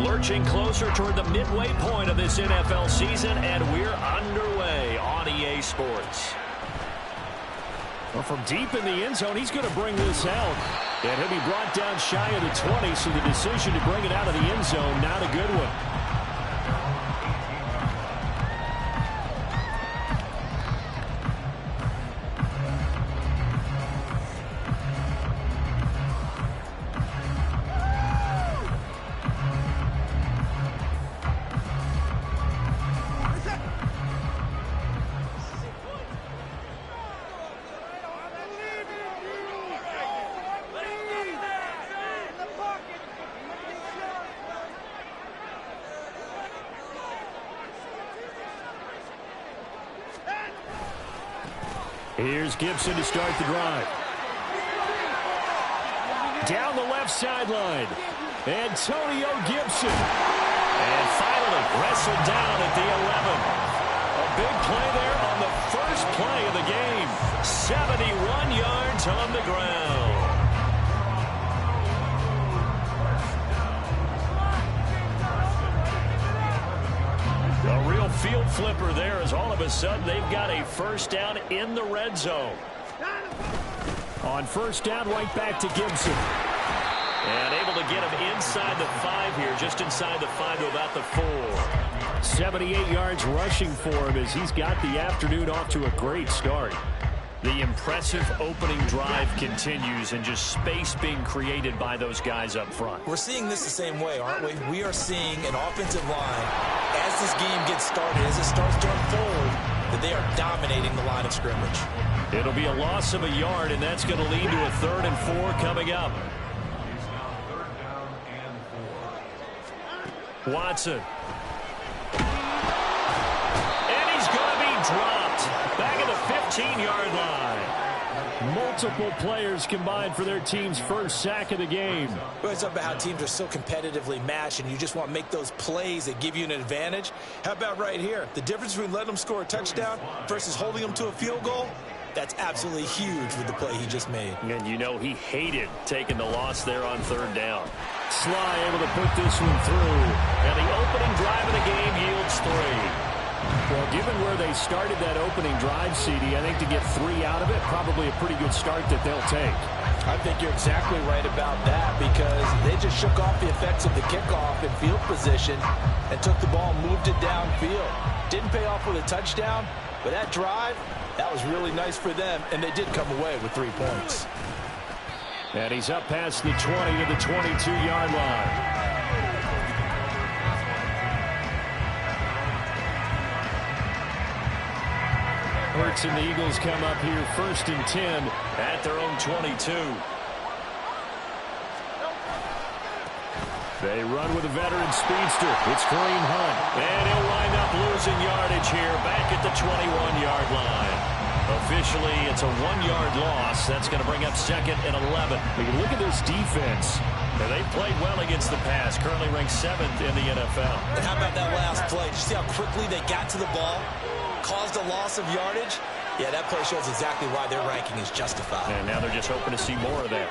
Lurching closer toward the midway point of this NFL season, and we're underway on EA Sports. Well, from deep in the end zone, he's going to bring this out. And he'll be brought down shy of the 20, so the decision to bring it out of the end zone, not a good one. Here's Gibson to start the drive. Down the left sideline. Antonio Gibson. And finally wrestled down at the 11. A big play there on the first play of the game. 71 yards on the ground. A real field flipper there as all of a sudden they've got a first down in the red zone. On first down, right back to Gibson. And able to get him inside the 5 here, just inside the 5 to about the 4. 78 yards rushing for him as he's got the afternoon off to a great start. The impressive opening drive continues and just space being created by those guys up front. We're seeing this the same way, aren't we? We are seeing an offensive line, as this game gets started, as it starts to unfold, that they are dominating the line of scrimmage. It'll be a loss of a yard, and that's going to lead to a 3rd and 4 coming up. Watson. And he's going to be dropped back at the 15-yard line. Multiple players combined for their team's first sack of the game. We always talk about how teams are so competitively matched and you just want to make those plays that give you an advantage. How about right here? The difference between letting them score a touchdown versus holding them to a field goal, that's absolutely huge with the play he just made. And you know he hated taking the loss there on 3rd down. Sly able to put this one through. And the opening drive of the game yields 3. Well, given where they started that opening drive, CD, I think to get 3 out of it, probably a pretty good start that they'll take. I think you're exactly right about that because they just shook off the effects of the kickoff and field position and took the ball and moved it downfield. Didn't pay off with a touchdown, but that drive, that was really nice for them, and they did come away with 3 points. And he's up past the 20 to the 22-yard line. Hurts and the Eagles come up here 1st and 10 at their own 22. They run with a veteran speedster. It's Kareem Hunt. And he'll wind up losing yardage here back at the 21-yard line. Officially, it's a 1-yard loss. That's going to bring up 2nd and 11. Look at this defense. Now, they've played well against the pass. Currently ranked 7th in the NFL. And how about that last play? Did you see how quickly they got to the ball? Caused a loss of yardage? Yeah, that play shows exactly why their ranking is justified. And now they're just hoping to see more of that.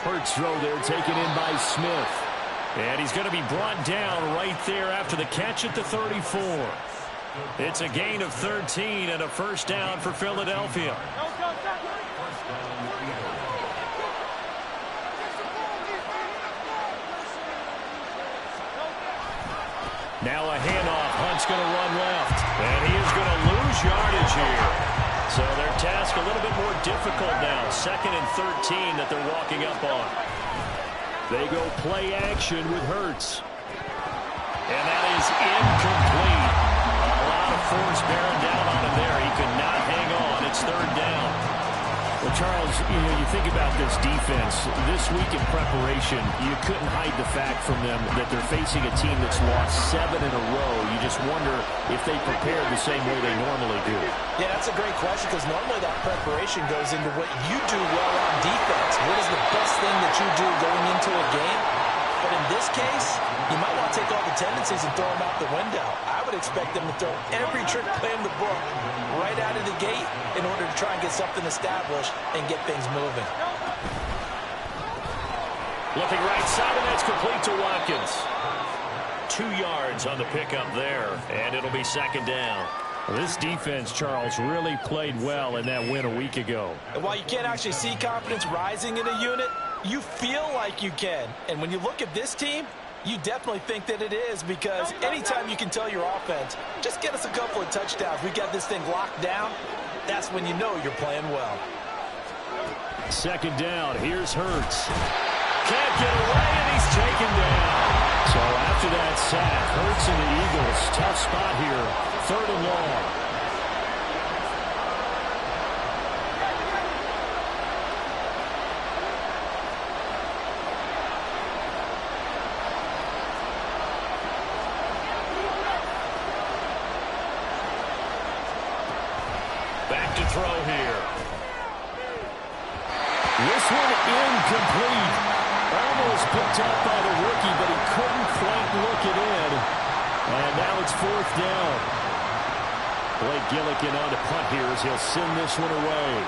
Hurts throw there taken in by Smith. And he's going to be brought down right there after the catch at the 34. It's a gain of 13 and a first down for Philadelphia. Now a handoff. Hunt's going to run left. And he is going to lose yardage here. So their task a little bit more difficult now. 2nd and 13 that they're walking up on. They go play action with Hurts. And that is incomplete. A lot of force bearing down on him there. He could not hang on. It's 3rd down. Well, Charles, you think about this defense. This week in preparation, you couldn't hide the fact from them that they're facing a team that's lost 7 in a row. You just wonder if they prepared the same way they normally do. Yeah, that's a great question because normally that preparation goes into what you do well on defense. What is the best thing that you do going into a game? But in this case, you might want to take all the tendencies and throw them out the window. I would expect them to throw every trick play in the book right out of the gate in order to try and get something established and get things moving. Looking right side, and that's complete to Watkins. 2 yards on the pickup there, and it'll be second down. This defense, Charles, really played well in that win a week ago. And while you can't actually see confidence rising in a unit, you feel like you can. And when you look at this team, you definitely think that it is, because anytime you can tell your offense, just get us a couple of touchdowns, we got this thing locked down, that's when you know you're playing well. Second down, here's Hurts. Can't get away, and he's taken down. So after that sack, Hurts and the Eagles, tough spot here, 3rd and long. Back to throw here. This one incomplete. Almost picked up by the rookie, but he couldn't quite look it in. And now it's 4th down. Blake Gillikin on to punt here as he'll send this one away.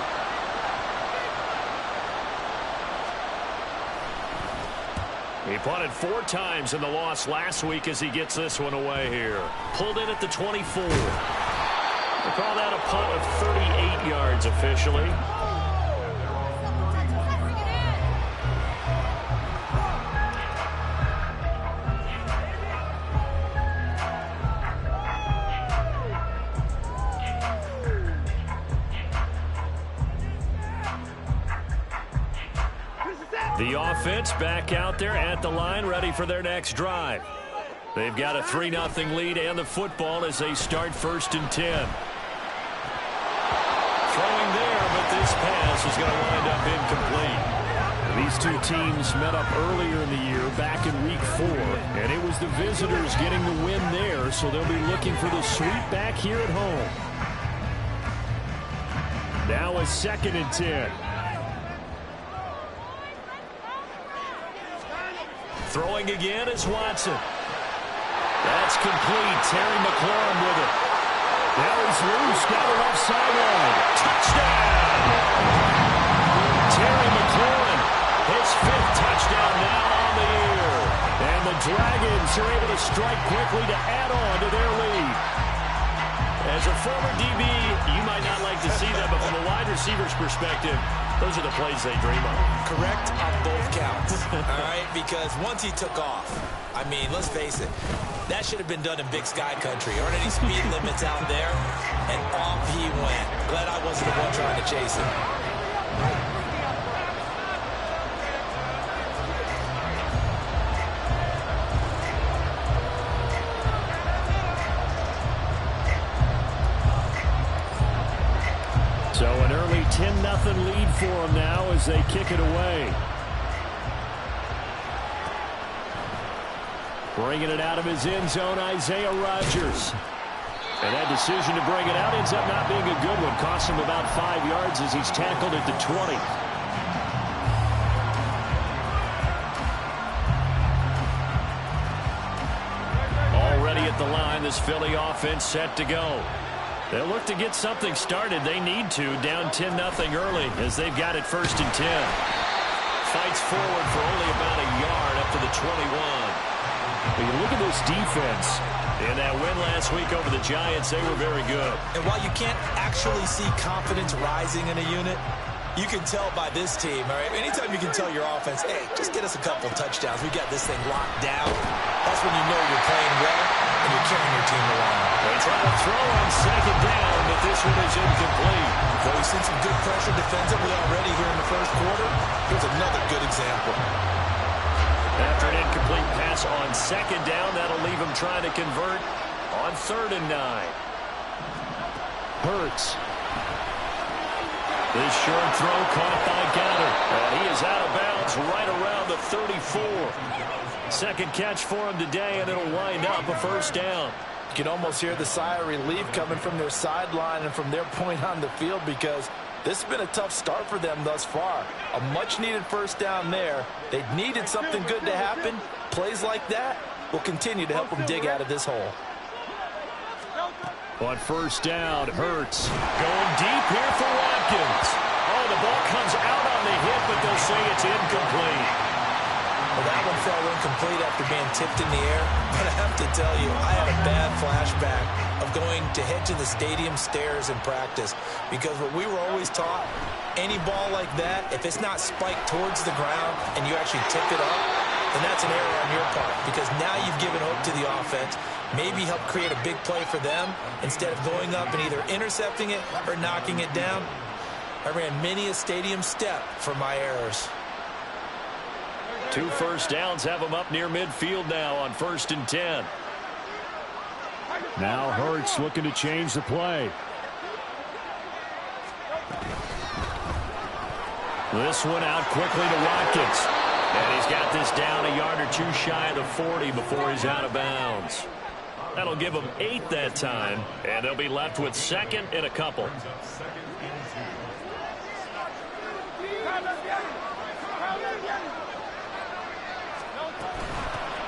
He punted 4 times in the loss last week as he gets this one away here. Pulled in at the 24. They call that a punt of 38 yards officially. The offense back out there at the line, ready for their next drive. They've got a 3-0 lead and the football as they start 1st and 10. Throwing there, but this pass is going to wind up incomplete. These two teams met up earlier in the year, back in week 4, and it was the visitors getting the win there, so they'll be looking for the sweep back here at home. Now a 2nd and 10. Throwing again is Watson. That's complete. Terry McLaurin with it. Now he's loose. Got it off sideline. Touchdown! Terry McLaurin, his 5th touchdown now on the year. And the Dragons are able to strike quickly to add on to their lead. As a former DB, you might not like to see that, but from a wide receiver's perspective, those are the plays they dream of. Correct on both counts, all right? Because once he took off, I mean, let's face it, that should have been done in Big Sky country. Aren't any speed limits out there? And off he went. Glad I wasn't the one trying to chase him. So an early 10-0 lead for them now as they kick it away. Bringing it out of his end zone, Isaiah Rodgers. And that decision to bring it out ends up not being a good one. Costs him about 5 yards as he's tackled at the 20. Already at the line, this Philly offense set to go. They'll look to get something started. They need to, down 10-0 early as they've got it 1st and 10. Fights forward for only about a yard up to the 21. When you look at this defense, in that win last week over the Giants, they were very good. And while you can't actually see confidence rising in a unit, you can tell by this team, all right? Anytime you can tell your offense, hey, just get us a couple touchdowns. We got this thing locked down. That's when you know you're playing well and you're carrying your team along. They try to throw on 2nd down, but this one is incomplete. Well, we've seen some good pressure defensively already here in the 1st quarter. Here's another good example. After an incomplete pass on 2nd down, that'll leave him trying to convert on 3rd and 9. Hurts. This short throw caught by Goddard. And he is out of bounds right around the 34. 2nd catch for him today, and it'll wind up a 1st down. You can almost hear the sigh of relief coming from their sideline and from their point on the field, because this has been a tough start for them thus far. A much-needed 1st down there. They needed something good to happen. Plays like that will continue to help them dig out of this hole. On 1st down, Hurts. Going deep here for Watkins. Oh, the ball comes out on the hit, but they'll say it's incomplete. Well, that one fell incomplete after being tipped in the air. But I have to tell you, I had a bad flashback of going to head to the stadium stairs in practice. Because what we were always taught, any ball like that, if it's not spiked towards the ground and you actually tip it up, then that's an error on your part. Because now you've given hope to the offense. Maybe help create a big play for them instead of going up and either intercepting it or knocking it down. I ran many a stadium step for my errors. 2 first downs have them up near midfield now on 1st and 10. Now Hurts looking to change the play. This one out quickly to Watkins. And he's got this down a yard or 2 shy of the 40 before he's out of bounds. That'll give them 8 that time, and they'll be left with 2nd and a couple.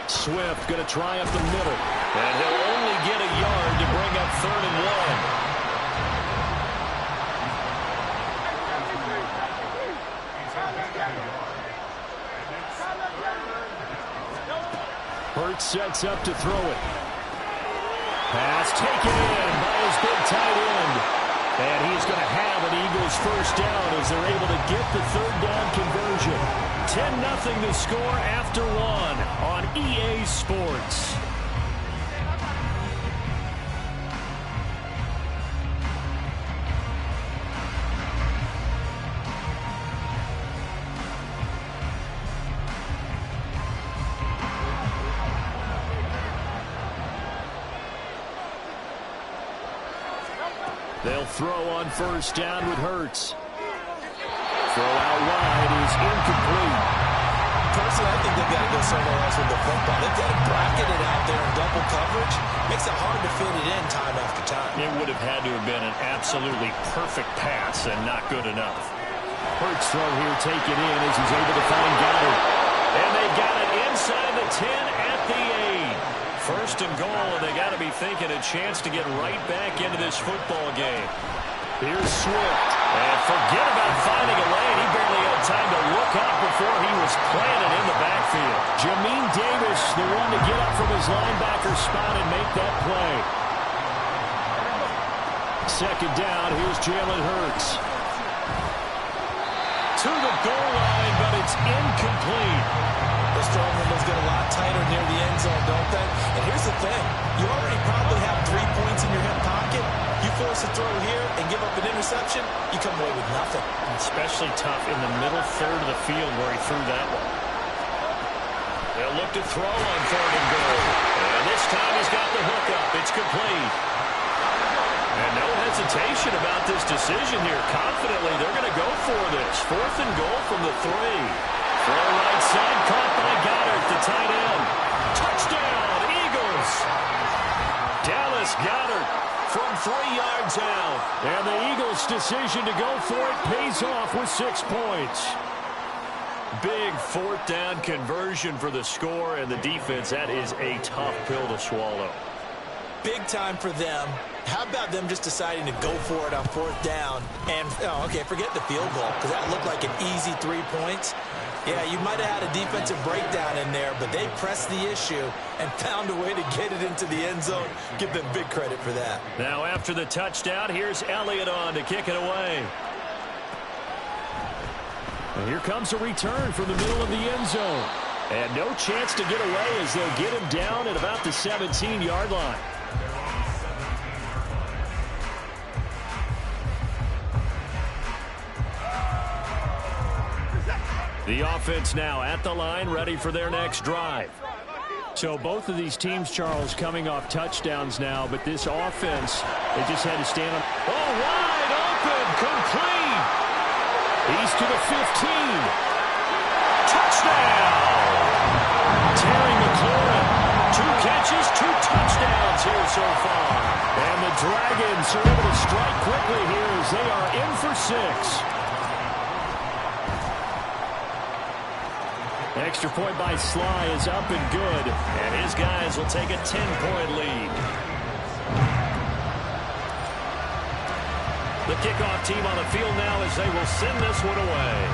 Swift going to try up the middle. And he'll only get a yard to bring up 3rd and 1. Hurts sets up to throw it. Pass taken in by his big tight end. And he's going to have an Eagles first down as they're able to get the 3rd down conversion. 10-0 the score after 1 on EA Sports. They'll throw on 1st down with Hurts. Throw out wide is incomplete. Personally, I think they've got to go somewhere else with the football. They've got to bracket it out there in double coverage. Makes it hard to fit it in time after time. It would have had to have been an absolutely perfect pass and not good enough. Hurts throw here taken in as he's able to find Goddard. And they got it inside the 10 at the 8. 1st and goal, and they got to be thinking a chance to get right back into this football game. Here's Swift. And forget about finding a lane. He barely had time to look up before he was planted in the backfield. Jamin Davis, the one to get up from his linebacker spot and make that play. 2nd down, here's Jalen Hurts. To the goal line, but it's incomplete. The strong windows get a lot tighter near the end zone, don't they? And here's the thing. You already probably have 3 points in your hip pocket. You force a throw here and give up an interception, you come away with nothing. Especially tough in the middle third of the field where he threw that one. They'll look to throw on 3rd and goal. And this time he's got the hook up. It's complete. And no hesitation about this decision here. Confidently, they're going to go for this. 4th and goal from the 3. Throw right side, caught by Goddard, the tight end. Touchdown, Eagles! Dallas Goedert from 3 yards out. And the Eagles' decision to go for it pays off with 6 points. Big 4th down conversion for the score, and the defense, that is a tough pill to swallow. Big time for them. How about them just deciding to go for it on 4th down? And, okay, forget the field goal, because that looked like an easy 3 points. Yeah, you might have had a defensive breakdown in there, but they pressed the issue and found a way to get it into the end zone. Give them big credit for that. Now after the touchdown, here's Elliott on to kick it away. And here comes a return from the middle of the end zone. And no chance to get away as they'll get him down at about the 17-yard line. The offense now at the line, ready for their next drive. So both of these teams, Charles, coming off touchdowns now, but this offense, they just had to stand up. Oh, wide open, complete. He's to the 15. Touchdown! Terry McLaurin. 2 catches, 2 touchdowns here so far. And the Dragons are able to strike quickly here as they are in for 6. Extra point by Sly is up and good. And his guys will take a 10-point lead. The kickoff team on the field now as they will send this one away.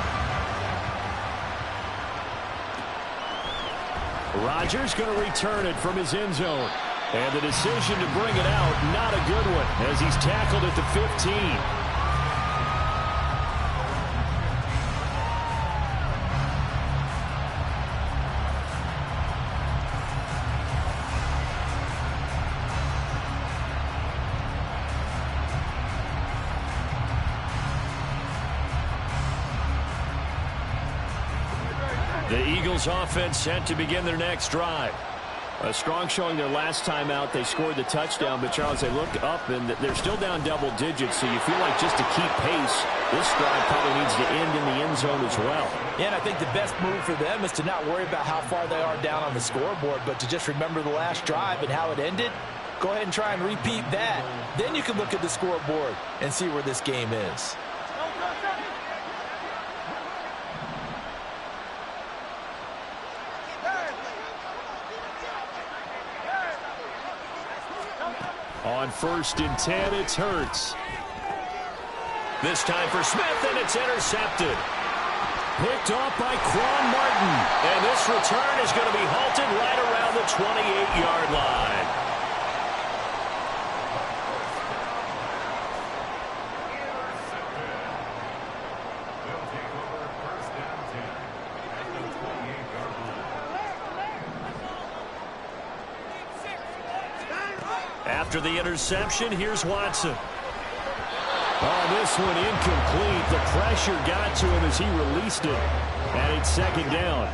Rodgers going to return it from his end zone. And the decision to bring it out, not a good one, as he's tackled at the 15. The Eagles offense set to begin their next drive. A strong showing their last time out. They scored the touchdown, but Charles, they look up and they're still down double digits, so you feel like just to keep pace, this drive probably needs to end in the end zone as well. Yeah, and I think the best move for them is to not worry about how far they are down on the scoreboard, but to just remember the last drive and how it ended. Go ahead and try and repeat that. Then you can look at the scoreboard and see where this game is. On 1st and 10, it's Hurts. This time for Smith, and it's intercepted. Picked off by Quan Martin. And this return is going to be halted right around the 28-yard line. After the interception, here's Watson. Oh, this one incomplete. The pressure got to him as he released it. And it's 2nd down.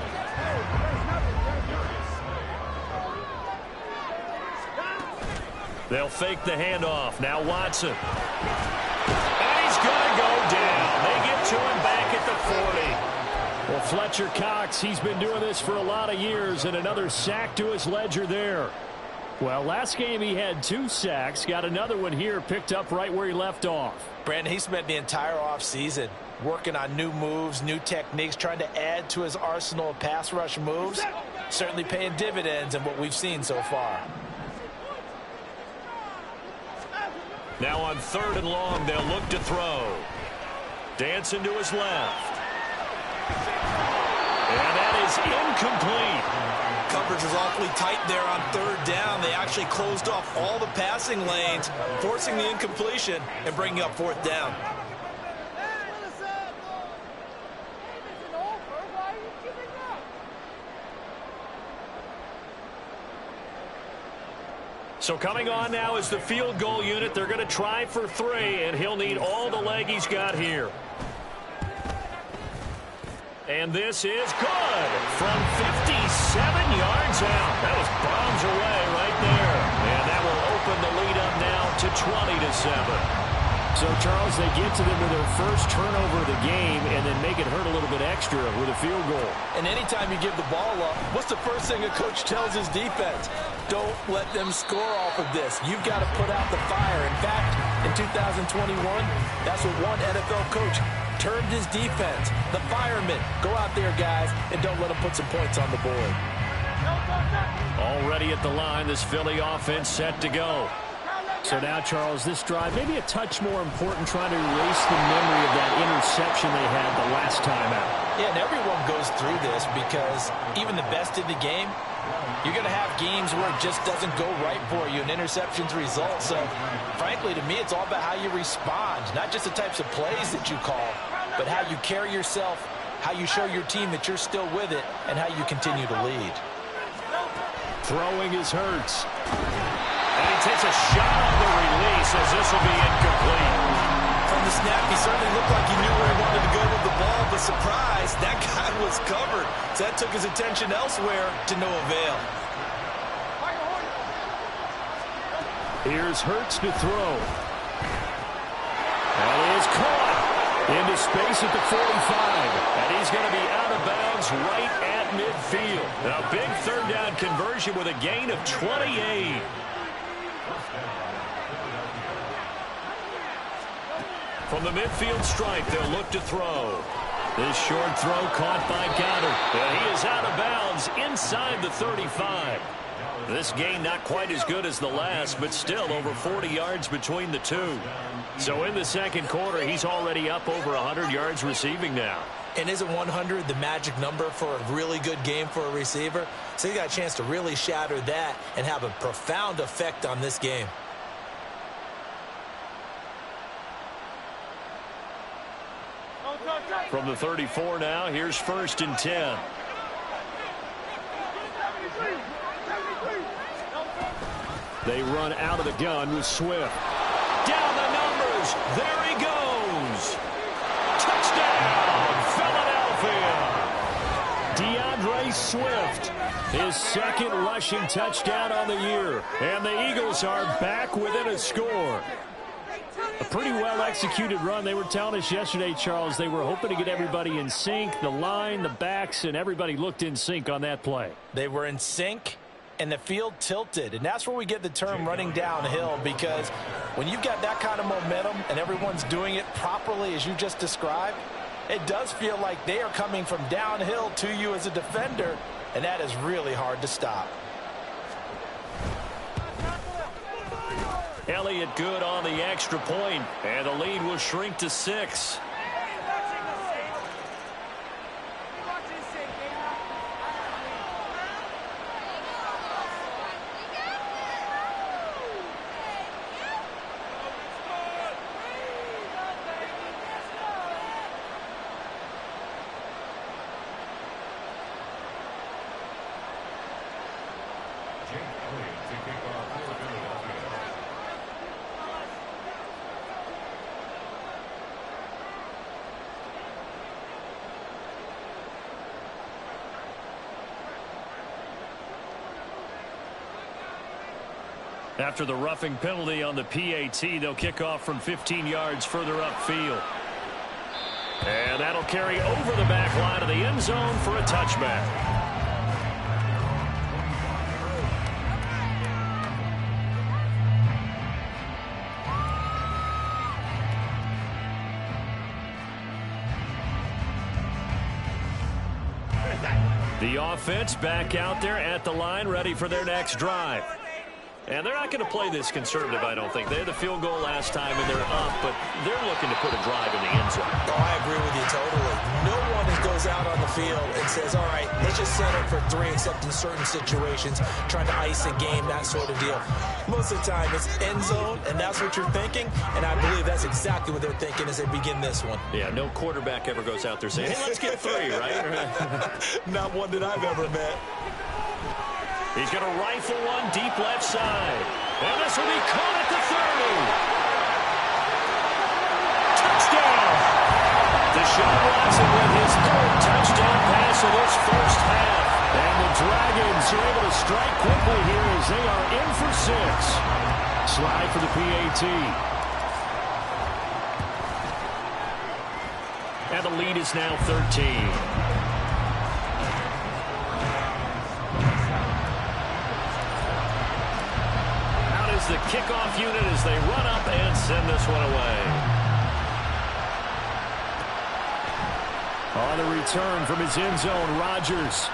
They'll fake the handoff. Now Watson. And he's going to go down. They get to him back at the 40. Well, Fletcher Cox, he's been doing this for a lot of years, and another sack to his ledger there. Well, last game he had 2 sacks. Got another one here, picked up right where he left off. Brandon, he spent the entire offseason working on new moves, new techniques, trying to add to his arsenal of pass rush moves. Certainly paying dividends in what we've seen so far. Now on 3rd and long, they'll look to throw. Dancing to his left. And that is incomplete. Coverage was awfully tight there on 3rd down. They actually closed off all the passing lanes, forcing the incompletion and bringing up 4th down. So coming on now is the field goal unit. They're going to try for 3, and he'll need all the leg he's got here. And this is good from 57 yards out. That was bombs away right there. And that will open the lead up now to 20-7. So, Charles, they get to them with their first turnover of the game and then make it hurt a little bit extra with a field goal. And anytime you give the ball up, what's the first thing a coach tells his defense? Don't let them score off of this. You've got to put out the fire. In fact, in 2021, that's what one NFL coach termed his defense. The firemen. Go out there, guys, and don't let them put some points on the board. Already at the line, this Philly offense set to go. So now, Charles, this drive maybe a touch more important, trying to erase the memory of that interception they had the last time out. Yeah, and everyone goes through this because even the best in the game, you're going to have games where it just doesn't go right for you, and interceptions result. So, frankly, to me, it's all about how you respond, not just the types of plays that you call, but how you carry yourself, how you show your team that you're still with it, and how you continue to lead. Throwing is Hurts. And he takes a shot on the release as this will be incomplete. From the snap, he certainly looked like he knew where he wanted to go with the ball, but surprise, that guy was covered. So that took his attention elsewhere to no avail. Here's Hurts to throw. That is caught into space at the 45. And he's going to be out of bounds right at midfield. A big 3rd down conversion with a gain of 28. From the midfield stripe, they'll look to throw. This short throw caught by Goddard. And he is out of bounds inside the 35. This gain not quite as good as the last, but still over 40 yards between the two. So in the 2nd quarter, he's already up over 100 yards receiving now. And isn't 100 the magic number for a really good game for a receiver? So he got a chance to really shatter that and have a profound effect on this game. From the 34 now, here's 1st and 10. They run out of the gun with Swift. Down the numbers. There he goes. Touchdown, Philadelphia. DeAndre Swift, his second rushing touchdown on the year. And the Eagles are back within a score. A pretty well-executed run. They were telling us yesterday, Charles, they were hoping to get everybody in sync. The line, the backs, and everybody looked in sync on that play. They were in sync, and the field tilted. And that's where we get the term running downhill, because when you've got that kind of momentum and everyone's doing it properly as you just described, it does feel like they are coming from downhill to you as a defender, and that is really hard to stop. Elliott good on the extra point, and the lead will shrink to 6. After the roughing penalty on the PAT, they'll kick off from 15 yards further upfield. And that'll carry over the back line of the end zone for a touchback. The offense back out there at the line, ready for their next drive. And they're not going to play this conservative, I don't think. They had the field goal last time, and they're up, but they're looking to put a drive in the end zone. Oh, I agree with you totally. No one goes out on the field and says, all right, let's just settle for 3, except in certain situations, trying to ice a game, that sort of deal. Most of the time, it's end zone, and that's what you're thinking, and I believe that's exactly what they're thinking as they begin this one. Yeah, no quarterback ever goes out there saying, hey, let's get 3, right? Not one that I've ever met. He's going to rifle one deep left side. And this will be caught at the 30. Touchdown! Deshaun Watson with his 3rd touchdown pass of this first half. And the Dragons are able to strike quickly here as they are in for 6. Slide for the PAT. And the lead is now 13. The kickoff unit as they run up and send this one away. On the return from his end zone, Rodgers.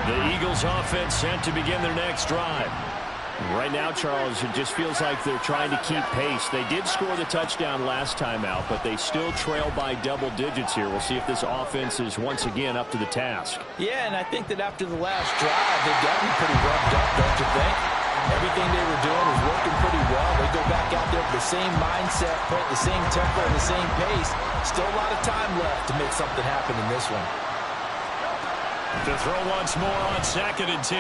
The Eagles offense sent to begin their next drive. Right now, Charles, it just feels like they're trying to keep pace. They did score the touchdown last time out, but they still trail by double digits here. We'll see if this offense is once again up to the task. Yeah, and I think that after the last drive, they've got to be pretty revved up, don't you think? Everything they were doing was working pretty well. They go back out there with the same mindset, put the same tempo, and the same pace. Still a lot of time left to make something happen in this one. To throw once more on 2nd and 10.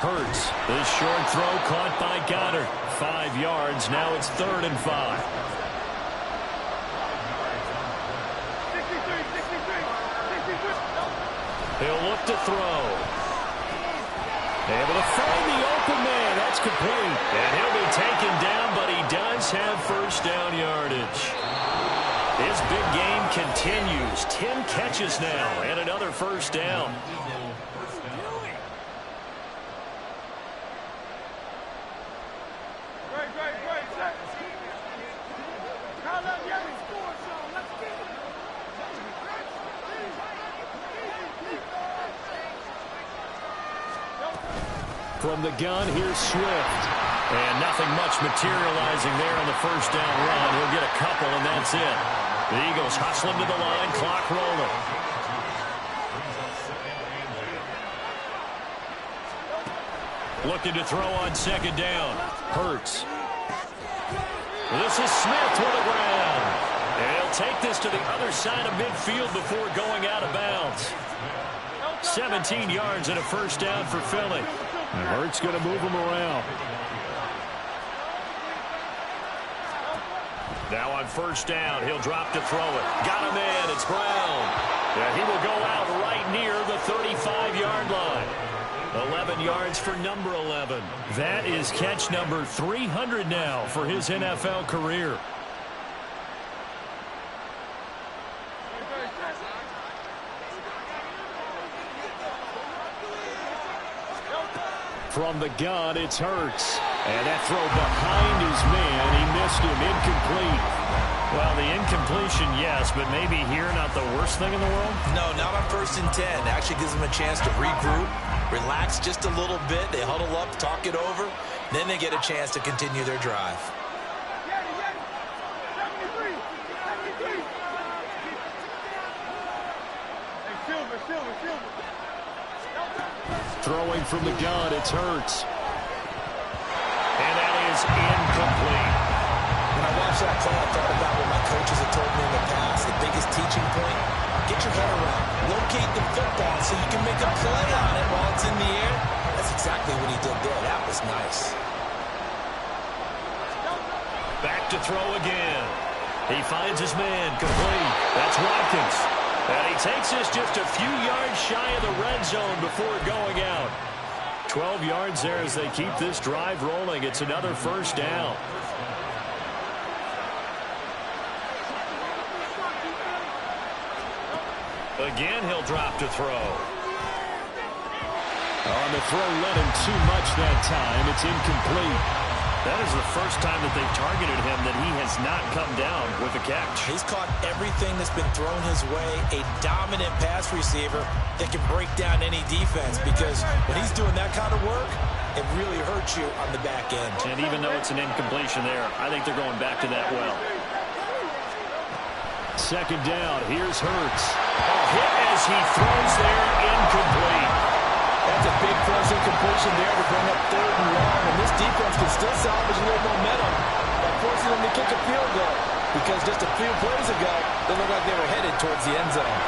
Hurts. This short throw caught by Goddard. 5 yards. Now it's 3rd and 5. He'll look to throw. Able to find the open man. That's complete. And he'll be taken down, but he does have first down yardage. His big game continues. 10 catches now and another first down. From the gun, here's Swift. And nothing much materializing there on the first down run. He'll get a couple, and that's it. The Eagles hustling to the line, clock rolling. Looking to throw on second down. Hurts. This is Smith to the ground. And he'll take this to the other side of midfield before going out of bounds. 17 yards and a first down for Philly. And Hurts going to move him around. Now on first down, he'll drop to throw it. Got him in. It's Brown. And he will go out right near the 35-yard line. 11 yards for number 11. That is catch number 300 now for his NFL career. From the gun, it's Hurts. And that throw behind his man, he missed him, incomplete. Well, the incompletion, yes, but maybe here not the worst thing in the world? No, not on 1st and 10. It actually gives them a chance to regroup, relax just a little bit. They huddle up, talk it over. Then they get a chance to continue their drive. Throwing from the gun, it's Hurts. And that is incomplete. When I watched that play, I thought about what my coaches have told me in the past. The biggest teaching point, get your head around. Locate the football so you can make a play on it while it's in the air. That's exactly what he did there. That was nice. Back to throw again. He finds his man, complete. That's Watkins. And he takes this just a few yards shy of the red zone before going out. 12 yards there as they keep this drive rolling. It's another first down. Again, he'll drop to throw. On the throw, led him too much that time. It's incomplete. That is the first time that they've targeted him that he has not come down with a catch. He's caught everything that's been thrown his way. A dominant pass receiver that can break down any defense, because when he's doing that kind of work, it really hurts you on the back end. And even though it's an incompletion there, I think they're going back to that well. Second down, here's Hurts. A hit as he throws there, incomplete. That's a big force incompletion there to bring up 3rd and long, and this defense can still salvage a little momentum by forcing them to kick a field goal, because just a few plays ago, they looked like they were headed towards the end zone.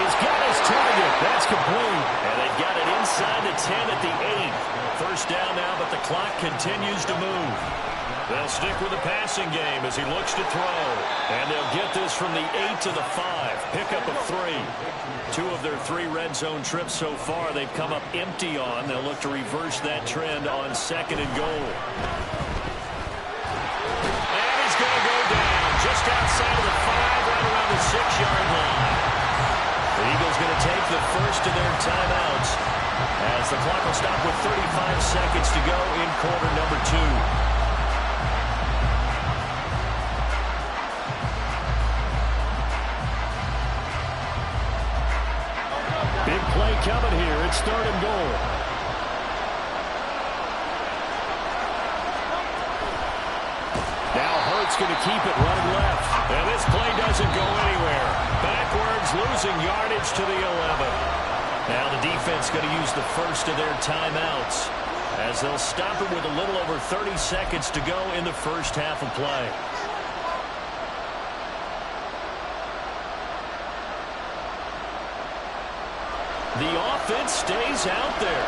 He's got his target. That's complete. And they've got it inside the 10 at the 8. First down now, but the clock continues to move. They'll stick with the passing game as he looks to throw. And they'll get this from the 8 to the 5. Pickup of 3. 2 of their 3 red zone trips so far they've come up empty on. They'll look to reverse that trend on 2nd and goal. And he's going to go down just outside of the 5, right around the 6-yard line. The Eagles going to take the first of their timeouts as the clock will stop with 35 seconds to go in quarter number 2. Big play coming here. It's 3rd and goal. Now Hurts going to keep it running left. And this play doesn't go anywhere. Backwards, losing yardage to the 11. Now the defense going to use the first of their timeouts as they'll stop it with a little over 30 seconds to go in the first half of play. The offense stays out there.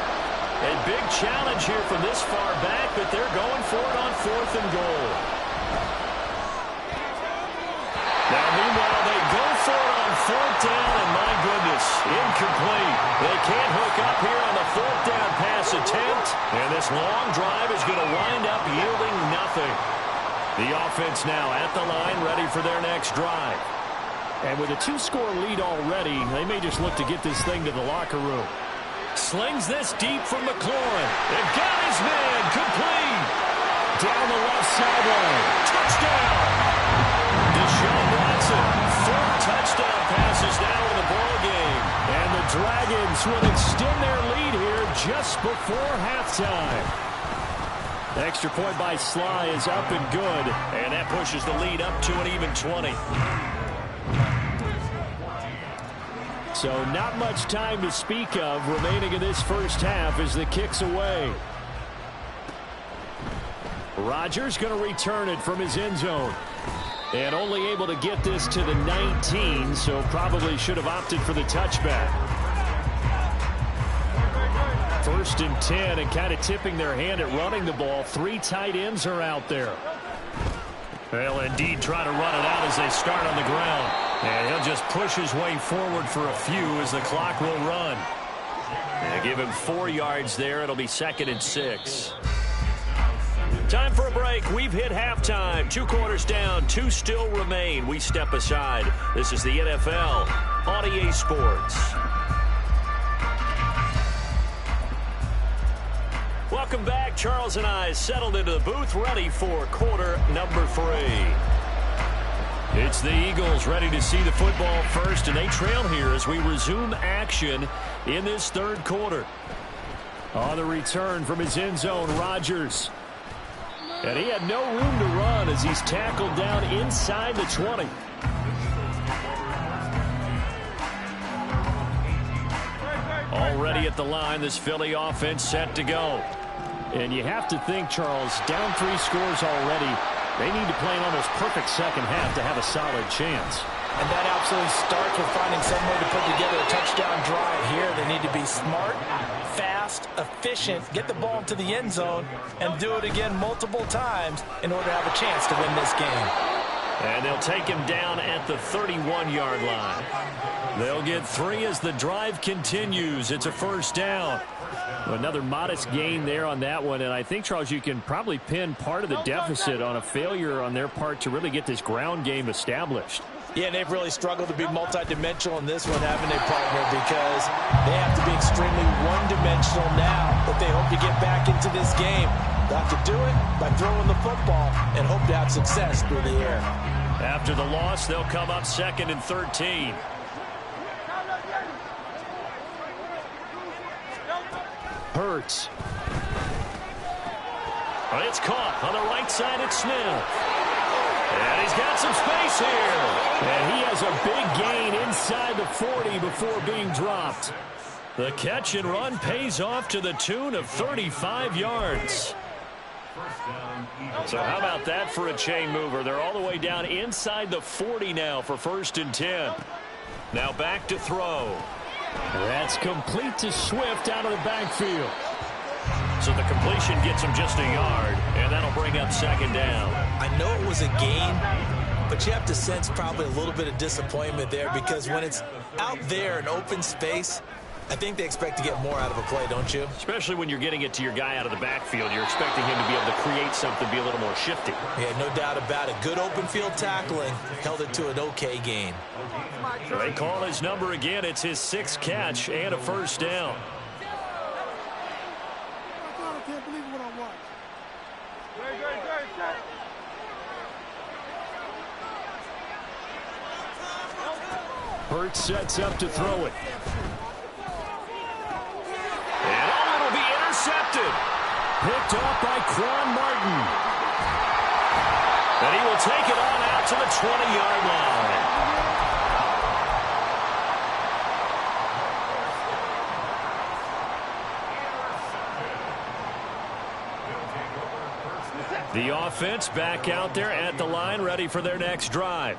A big challenge here from this far back, but they're going for it on 4th and goal. Now, meanwhile, they go for it on 4th down, and my goodness, incomplete. They can't hook up here on the 4th down pass attempt, and this long drive is going to wind up yielding nothing. The offense now at the line, ready for their next drive. And with a 2-score lead already, they may just look to get this thing to the locker room. Slings this deep from McLaurin. They've got his man, complete. Down the left sideline. Touchdown. Deshaun Watson, 4 touchdown passes now in the ball game. And the Dragons will extend their lead here just just before halftime. Extra point by Sly is up and good. And that pushes the lead up to an even 20. So not much time to speak of remaining in this first half as the kick's away. Rodgers going to return it from his end zone. And only able to get this to the 19, so probably should have opted for the touchback. First and 10, and kind of tipping their hand at running the ball. 3 tight ends are out there. They'll indeed try to run it out as they start on the ground. And he'll just push his way forward for a few as the clock will run. And give him 4 yards there. It'll be 2nd and 6. Time for a break. We've hit halftime. 2 quarters down. 2 still remain. We step aside. This is the NFL on EA Sports. Welcome back. Charles and I settled into the booth, ready for quarter number 3. It's the Eagles ready to see the football first, and they trail here as we resume action in this third quarter. On the return from his end zone, Rodgers. And he had no room to run as he's tackled down inside the 20. Already at the line, this Philly offense set to go. And you have to think, Charles, down 3 scores already. They need to play an almost perfect second half to have a solid chance. And that absolutely starts with finding some way to put together a touchdown drive here. They need to be smart, fast, efficient, get the ball into the end zone, and do it again multiple times in order to have a chance to win this game. And they'll take him down at the 31-yard line. They'll get 3 as the drive continues. It's a first down. Another modest gain there on that one, and I think, Charles, you can probably pin part of the deficit on a failure on their part to really get this ground game established. Yeah, and they've really struggled to be multidimensional in this one, haven't they, partner? Because they have to be extremely one-dimensional now if they hope to get back into this game. They'll have to do it by throwing the football and hope to have success through the air. After the loss, they'll come up 2nd and 13. Hurts. But it's caught on the right side. It's Smith. And he's got some space here. And he has a big gain inside the 40 before being dropped. The catch and run pays off to the tune of 35 yards. So how about that for a chain mover? They're all the way down inside the 40 now for 1st and 10. Now back to throw. That's complete to Swift out of the backfield. So the completion gets him just a yard, and that'll bring up 2nd down. I know it was a gain, but you have to sense probably a little bit of disappointment there because when it's out there in open space, I think they expect to get more out of a play, don't you? Especially when you're getting it to your guy out of the backfield. You're expecting him to be able to create something, be a little more shifty. Yeah, no doubt about it. Good open field tackling. Held it to an okay gain. They call his number again. It's his 6th catch and a first down. I can't believe what I watched. Hurts sets up to throw it. And it'll be intercepted. Picked off by Quan Martin. And he will take it on out to the 20-yard line. The offense back out there at the line, ready for their next drive.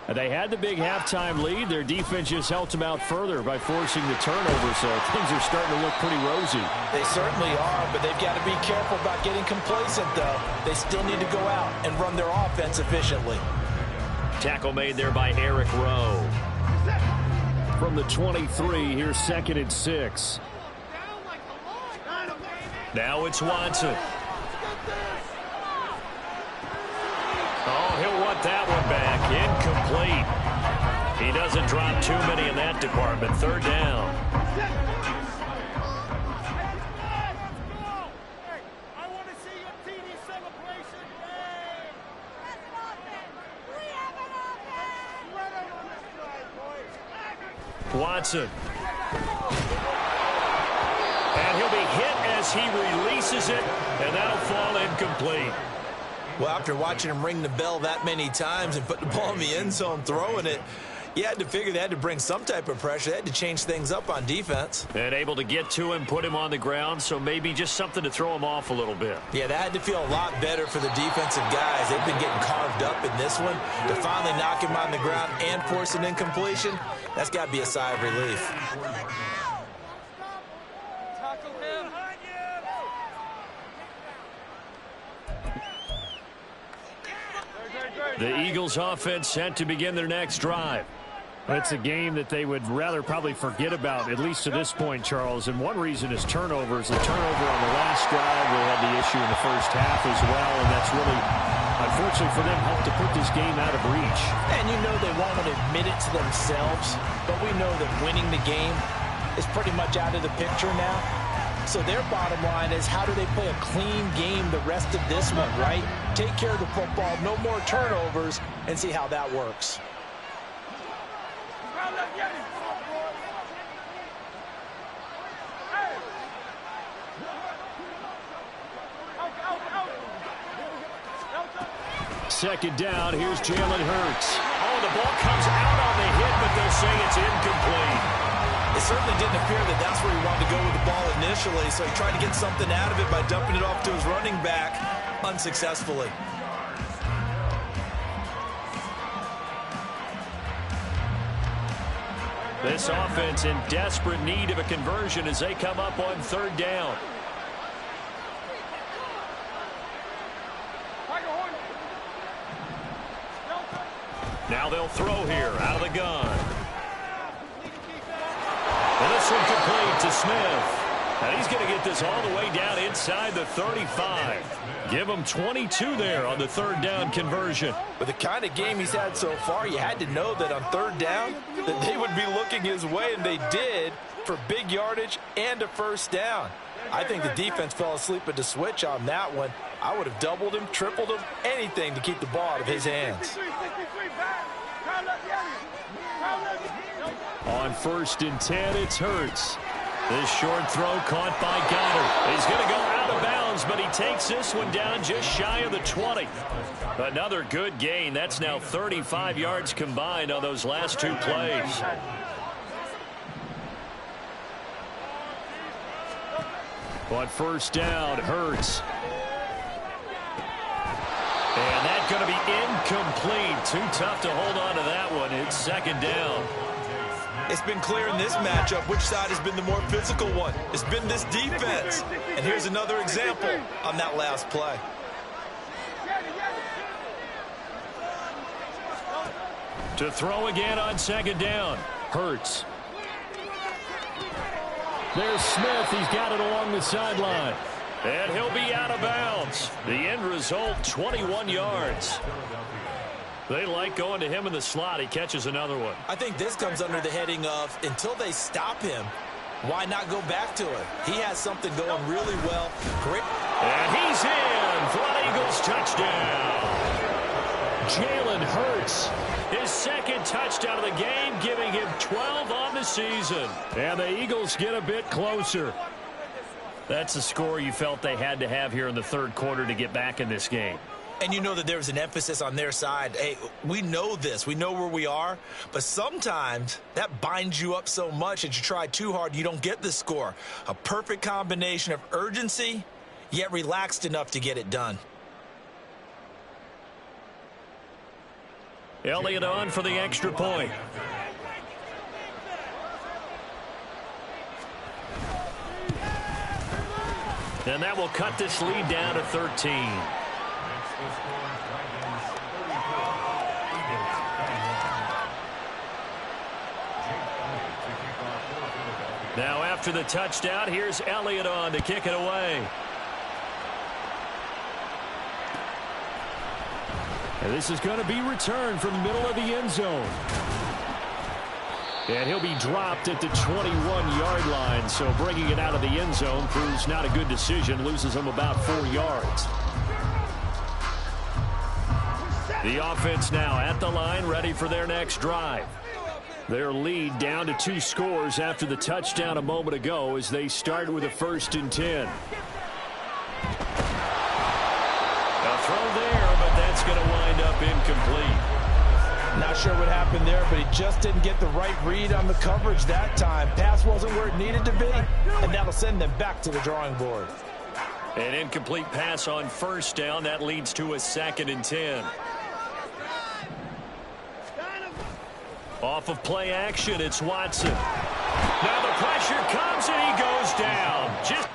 They had the big halftime lead. Their defense just helped them out further by forcing the turnover, so things are starting to look pretty rosy. They certainly are, but they've got to be careful about getting complacent, though. They still need to go out and run their offense efficiently. Tackle made there by Eric Rowe. From the 23, here's 2nd and 6. Now it's Watson. Oh, he'll want that one back. Incomplete. He doesn't drop too many in that department. 3rd down. I want to see your TD celebration. Watson. And he'll be hit as he releases it, and that'll fall incomplete. Well, after watching him ring the bell that many times and put the ball in the end zone throwing it, you had to figure they had to bring some type of pressure. They had to change things up on defense. And able to get to him, put him on the ground, so maybe just something to throw him off a little bit. Yeah, that had to feel a lot better for the defensive guys. They've been getting carved up in this one. To finally knock him on the ground and force an incompletion, that's got to be a sigh of relief. The Eagles offense set to begin their next drive. It's a game that they would rather probably forget about, at least to this point, Charles. And one reason is turnovers. The turnover on the last drive, they had the issue in the first half as well, and that's really, unfortunately for them, helped to put this game out of reach. And you know they won't admit it to themselves, but we know that winning the game is pretty much out of the picture now. So their bottom line is, how do they play a clean game the rest of this one, right? Take care of the football, no more turnovers, and see how that works. Second down, here's Jalen Hurts. Oh, the ball comes out on the hit, but they'll say it's incomplete. It certainly didn't appear that that's where he wanted to go with the ball initially, so he tried to get something out of it by dumping it off to his running back unsuccessfully. This offense in desperate need of a conversion as they come up on third down. Now they'll throw here out of the gun. And this one complete to Smith. And he's going to get this all the way down inside the 35. Give him 22 there on the third down conversion. With the kind of game he's had so far, you had to know that on third down that they would be looking his way, and they did, for big yardage and a first down. I think the defense fell asleep at the switch on that one. I would have doubled him, tripled him, anything to keep the ball out of his hands. On 1st and 10, it's Hurts. This short throw caught by Goddard. He's going to go out of bounds, but he takes this one down just shy of the 20. Another good gain. That's now 35 yards combined on those last two plays. On 1st down, Hurts. And that's going to be incomplete. Too tough to hold on to that one. It's second down. It's been clear in this matchup which side has been the more physical one. It's been this defense. And here's another example on that last play. To throw again on second down. Hurts. There's Smith. He's got it along the sideline. And he'll be out of bounds. The end result, 21 yards. They like going to him in the slot. He catches another one. I think this comes under the heading of, until they stop him, why not go back to it? He has something going really well. Great. And he's in for an Eagles touchdown. Jalen Hurts, his second touchdown of the game, giving him 12 on the season. And the Eagles get a bit closer. That's a score you felt they had to have here in the third quarter to get back in this game. And you know that there's an emphasis on their side. Hey, we know this. We know where we are. But sometimes that binds you up so much that you try too hard, you don't get the score. A perfect combination of urgency, yet relaxed enough to get it done. Elliott on for the extra point. And that will cut this lead down to 13. Now after the touchdown, here's Elliott on to kick it away. And this is going to be returned from the middle of the end zone. And he'll be dropped at the 21-yard line, so bringing it out of the end zone proves not a good decision, loses him about 4 yards. The offense now at the line, ready for their next drive. Their lead down to 2 scores after the touchdown a moment ago as they start with a 1st and 10. A throw there, but that's going to wind up incomplete. Not sure what happened there, but he just didn't get the right read on the coverage that time. Pass wasn't where it needed to be, and that'll send them back to the drawing board. An incomplete pass on 1st down. That leads to a 2nd and 10. Off of play action, it's Watson. Now the pressure comes and he goes down. Just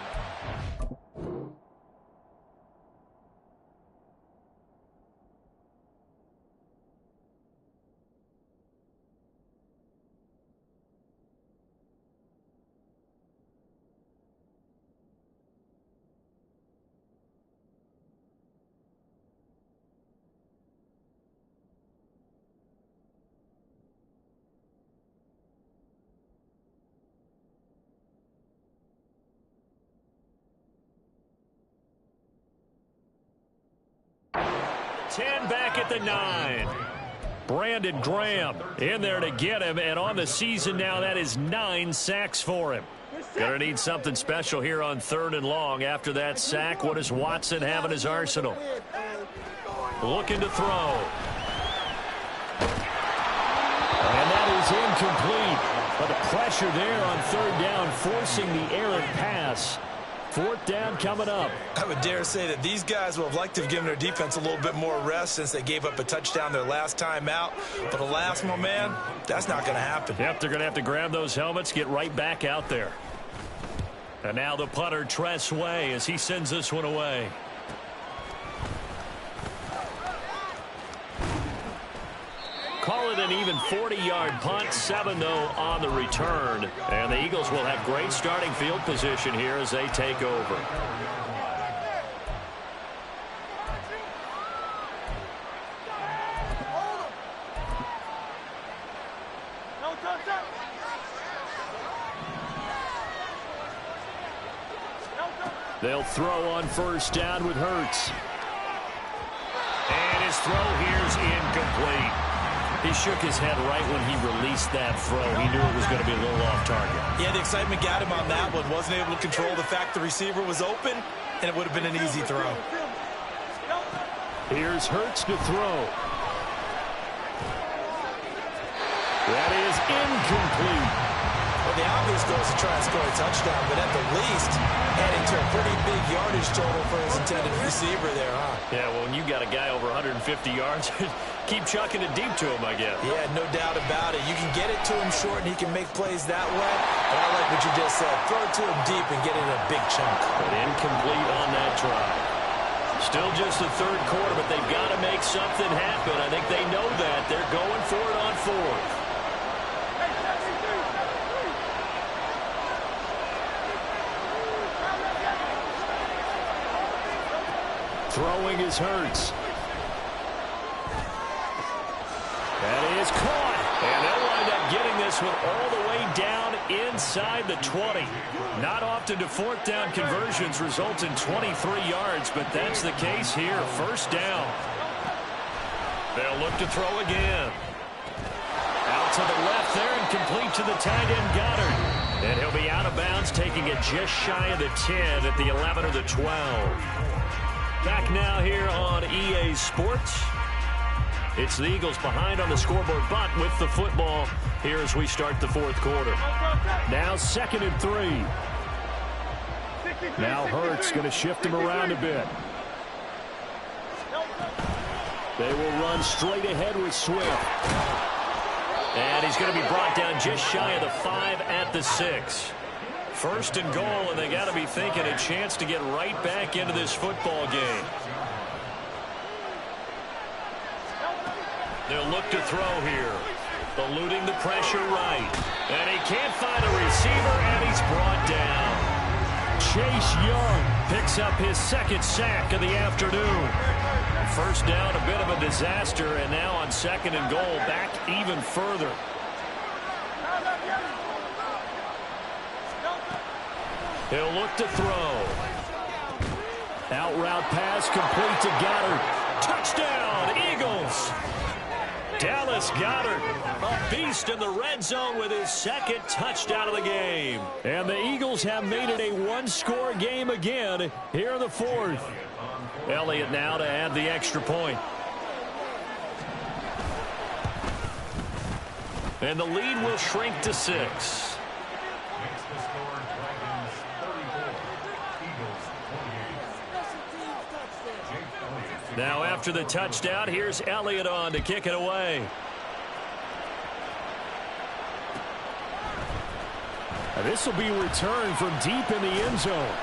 back at the 9. Brandon Graham in there to get him, and on the season now, that is 9 sacks for him. Gonna need something special here on 3rd and long. After that sack, what does Watson have in his arsenal? Looking to throw. And that is incomplete. But the pressure there on 3rd down, forcing the errant pass. 4th down coming up. I would dare say that these guys will have liked to have given their defense a little bit more rest since they gave up a touchdown their last time out. But alas, my man, that's not going to happen. Yep, they're going to have to grab those helmets, get right back out there. And now the punter, Tress Way, as he sends this one away. Call it an even 40-yard punt, 7 though on the return. And the Eagles will have great starting field position here as they take over. They'll throw on 1st down with Hurts. And his throw here's incomplete. He shook his head right when he released that throw. He knew it was going to be a little off target. Yeah, the excitement got him on that one. Wasn't able to control the fact the receiver was open, and it would have been an easy throw. Here's Hurts to throw. That is incomplete. Well, the obvious goal is to try and score a touchdown, but at the least, heading to a pretty big yardage total for his intended receiver there, huh? Yeah, well, when you got a guy over 150 yards, keep chucking it deep to him, I guess. Yeah, no doubt about it. You can get it to him short, and he can make plays that way. But I like what you just said. Throw it to him deep and get it in a big chunk. But incomplete on that try. Still just the 3rd quarter, but they've got to make something happen. I think they know that. They're going for it on 4th. Throwing is Hurts. That is caught. And they'll wind up getting this one all the way down inside the 20. Not often do 4th down conversions result in 23 yards, but that's the case here. 1st down. They'll look to throw again. Out to the left there and complete to the tight end Goddard. And he'll be out of bounds, taking it just shy of the 10 at the 11 or the 12. Back now here on EA Sports. It's the Eagles behind on the scoreboard, but with the football here as we start the 4th quarter. Now 2nd and 3. Now Hurts going to shift him around a bit. They will run straight ahead with Swift. And he's going to be brought down just shy of the 5 at the 6. 1st and goal, and they got to be thinking a chance to get right back into this football game. They'll look to throw here. Eluding the pressure right. And he can't find a receiver, and he's brought down. Chase Young picks up his 2nd sack of the afternoon. 1st down, a bit of a disaster, and now on 2nd and goal, back even further. He'll look to throw. Out route pass complete to Goddard. Touchdown, Eagles. Dallas Goedert, a beast in the red zone with his second touchdown of the game. And the Eagles have made it a one-score game again here in the fourth. Elliott now to add the extra point. And the lead will shrink to 6. Now after the touchdown, here's Elliott on to kick it away. This will be returned from deep in the end zone.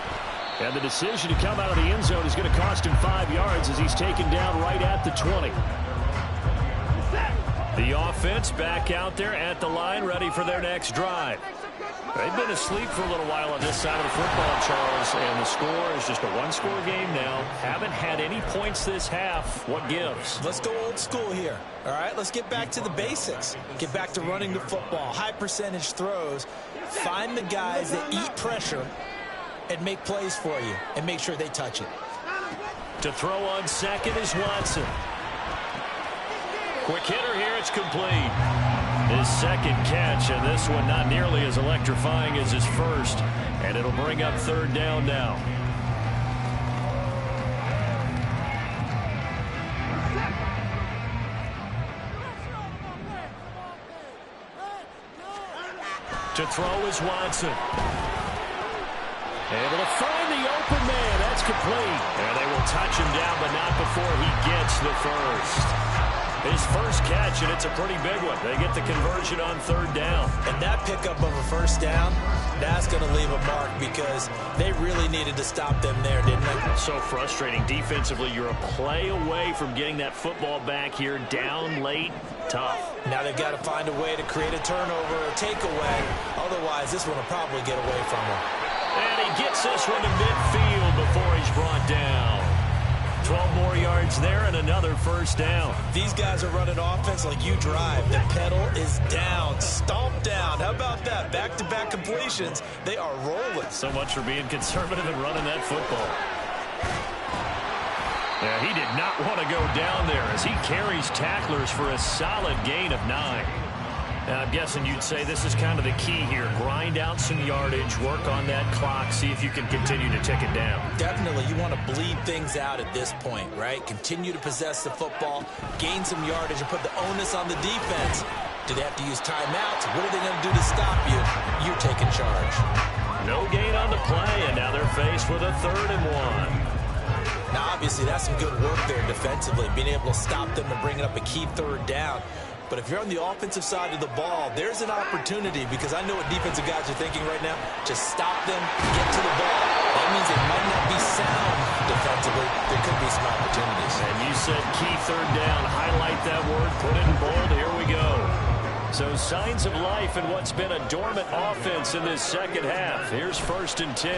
And the decision to come out of the end zone is going to cost him 5 yards as he's taken down right at the 20. The offense back out there at the line, ready for their next drive. They've been asleep for a little while on this side of the football, Charles, and the score is just a one-score game now. Haven't had any points this half. What gives? Let's go old school here. All right, let's get back to the basics. Get back to running the football, high percentage throws. Find the guys that eat pressure and make plays for you and make sure they touch it. To throw on second is Watson. Quick hitter here, it's complete. His second catch, and this one not nearly as electrifying as his first. And it'll bring up third down now. To throw is Watson. Able to find the open man. That's complete. And they will touch him down, but not before he gets the first. His first catch, and it's a pretty big one. They get the conversion on third down. And that pickup of a first down, that's going to leave a mark because they really needed to stop them there, didn't they? So frustrating. Defensively, you're a play away from getting that football back here down late. Tough. Now they've got to find a way to create a turnover or takeaway. Otherwise, this one will probably get away from them. And he gets this one to midfield before he's brought down. 12 more yards there and another first down. These guys are running offense like you drive. The pedal is down, stomped down. How about that? Back-to-back completions. They are rolling. So much for being conservative and running that football. Yeah, he did not want to go down there as he carries tacklers for a solid gain of 9. Now, I'm guessing you'd say this is kind of the key here. Grind out some yardage, work on that clock, see if you can continue to tick it down. Definitely. You want to bleed things out at this point, right? Continue to possess the football, gain some yardage, and put the onus on the defense. Do they have to use timeouts? What are they going to do to stop you? You're taking charge. No gain on the play, and now they're faced with a 3rd and 1. Now, obviously, that's some good work there defensively, being able to stop them and bring up a key 3rd down. But if you're on the offensive side of the ball, there's an opportunity because I know what defensive guys are thinking right now. Just stop them, get to the ball. That means they might not be sound defensively. There could be some opportunities. And you said key 3rd down. Highlight that word, put it in bold. Here we go. So signs of life in what's been a dormant offense in this second half. Here's 1st and 10.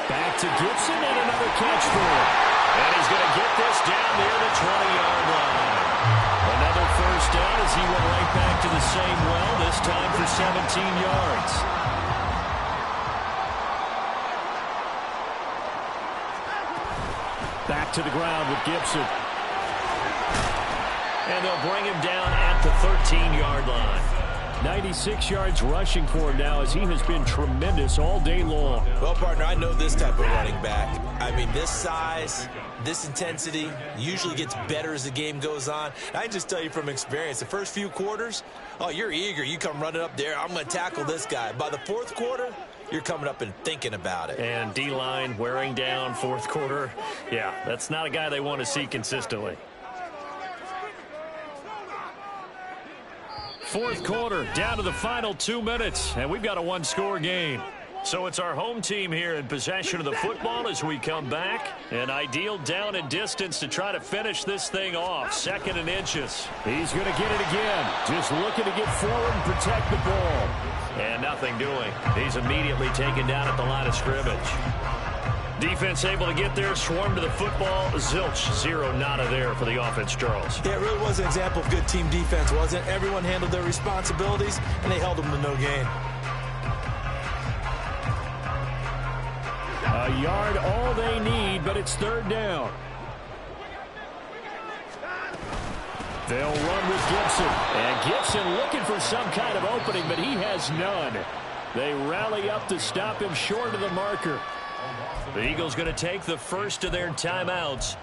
Back to Gibson and another catch for him. And he's going to get this down near the 20-yard line. Another first down as he went right back to the same well, this time for 17 yards. Back to the ground with Gibson. And they'll bring him down at the 13-yard line. 96 yards rushing for him now as he has been tremendous all day long. Well, partner, I know this type of running back. I mean, this size, this intensity usually gets better as the game goes on. And I can just tell you from experience, the first few quarters, oh, you're eager. You come running up there, I'm going to tackle this guy. By the 4th quarter, you're coming up and thinking about it. And D-line wearing down 4th quarter. Yeah, that's not a guy they want to see consistently. 4th quarter, down to the final 2 minutes, and we've got a one-score game. So it's our home team here in possession of the football as we come back. An ideal down and distance to try to finish this thing off. 2nd and inches. He's going to get it again. Just looking to get forward and protect the ball. And nothing doing. He's immediately taken down at the line of scrimmage. Defense able to get there, swarm to the football. Zilch, 0 nada there for the offense, Charles. Yeah, it really was an example of good team defense, wasn't it? Everyone handled their responsibilities, and they held them to no gain. A yard all they need, but it's 3rd down. They'll run with Gibson. And Gibson looking for some kind of opening, but he has none. They rally up to stop him short of the marker. The Eagles going to take the first of their timeouts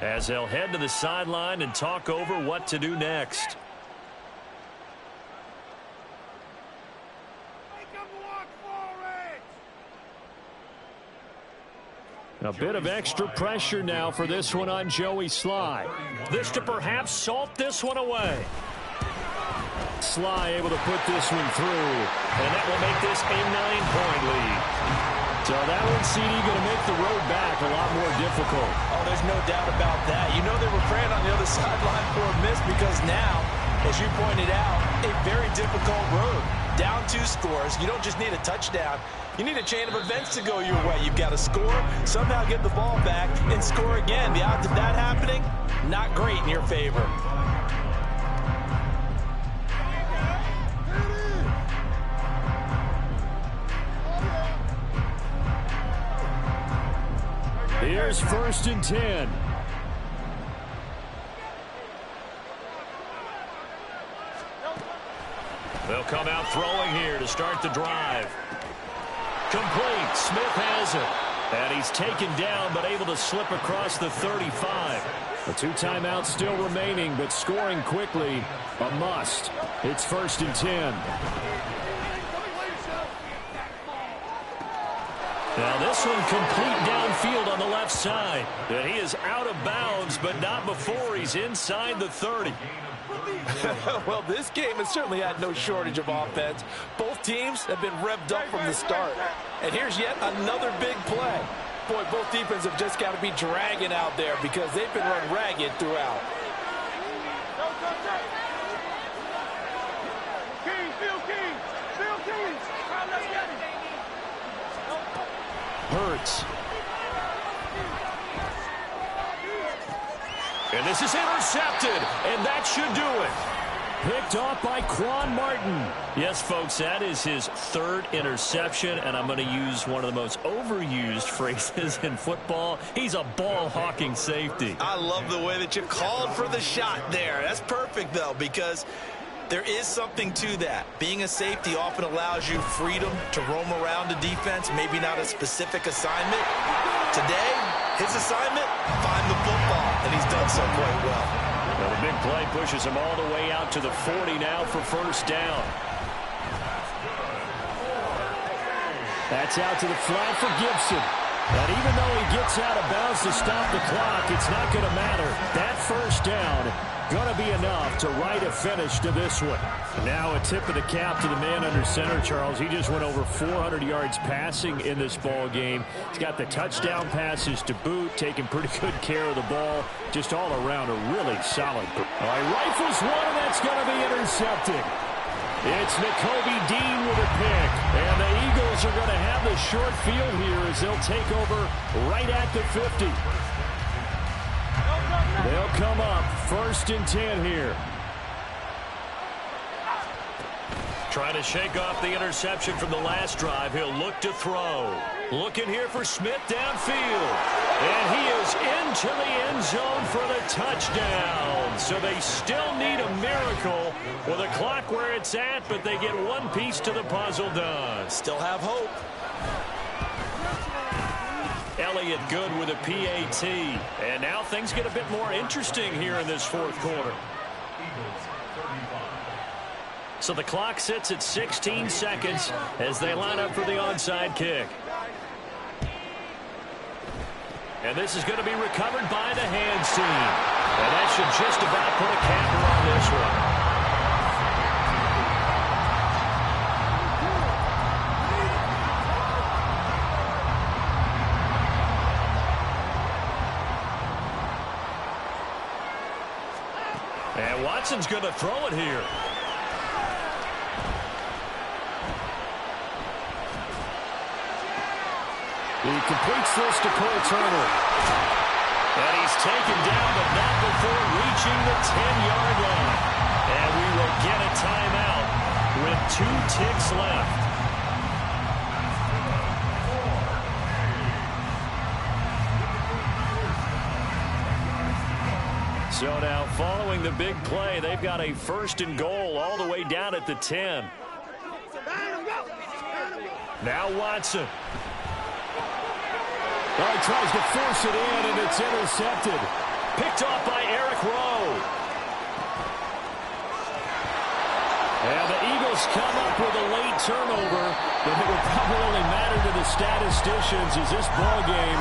as they'll head to the sideline and talk over what to do next. A bit of extra pressure now for this one on Joey Slye. This to perhaps salt this one away. Slye able to put this one through, and that will make this a 9-point lead. So that one, CD, going to make the road back a lot more difficult. Oh, there's no doubt about that. You know they were praying on the other sideline for a miss because now, as you pointed out, a very difficult road. Down 2 scores. You don't just need a touchdown. You need a chain of events to go your way. You've got to score, somehow get the ball back, and score again. The odds of that happening, not great in your favor. Here's 1st and 10. They'll come out throwing here to start the drive. Complete. Smith has it. And he's taken down, but able to slip across the 35. The 2 timeouts still remaining, but scoring quickly, a must. It's 1st and 10. Now this one complete downfield on the left side. And he is out of bounds, but not before he's inside the 30. Well, this game has certainly had no shortage of offense. Both teams have been revved up from the start. And here's yet another big play. Boy, both defenses have just got to be dragging out there because they've been run ragged throughout. Hurts. And this is intercepted, and that should do it. Picked off by Quan Martin. Yes, folks, that is his 3rd interception, and I'm going to use one of the most overused phrases in football. He's a ball-hawking safety. I love the way that you called for the shot there. That's perfect, though, because there is something to that. Being a safety often allows you freedom to roam around the defense, maybe not a specific assignment. Today, his assignment, find the football, and he's done so quite well. Well, the big play pushes him all the way out to the 40 now for 1st down. That's out to the flat for Gibson. And even though he gets out of bounds to stop the clock, it's not going to matter. That 1st down going to be enough to write a finish to this one. Now a tip of the cap to the man under center, Charles. He just went over 400 yards passing in this ball game. He's got the touchdown passes to boot, taking pretty good care of the ball. Just all around a really solid. All right, rifles one, and that's going to be intercepted. It's Nakobe Dean with a pick. And the Eagles are going to have the short field here as they'll take over right at the 50. They'll come up 1st and 10 here. Trying to shake off the interception from the last drive. He'll look to throw. Looking here for Smith downfield. And he is into the end zone for the touchdown. So they still need a miracle with a clock where it's at, but they get one piece to the puzzle done. Still have hope. Elliott good with a PAT. And now things get a bit more interesting here in this 4th quarter. So the clock sits at 16 seconds as they line up for the onside kick. And this is going to be recovered by the hands team. And that should just about put a capper on this one. And Watson's going to throw it here. He completes this to Cole Turner. And he's taken down, but not before reaching the 10-yard line. And we will get a timeout with 2 ticks left. So now following the big play, they've got a 1st and goal all the way down at the 10. Now Watson. Well, he tries to force it in, and it's intercepted. Picked off by Eric Rowe. And the Eagles come up with a late turnover, but it will probably only matter to the statisticians as this ball game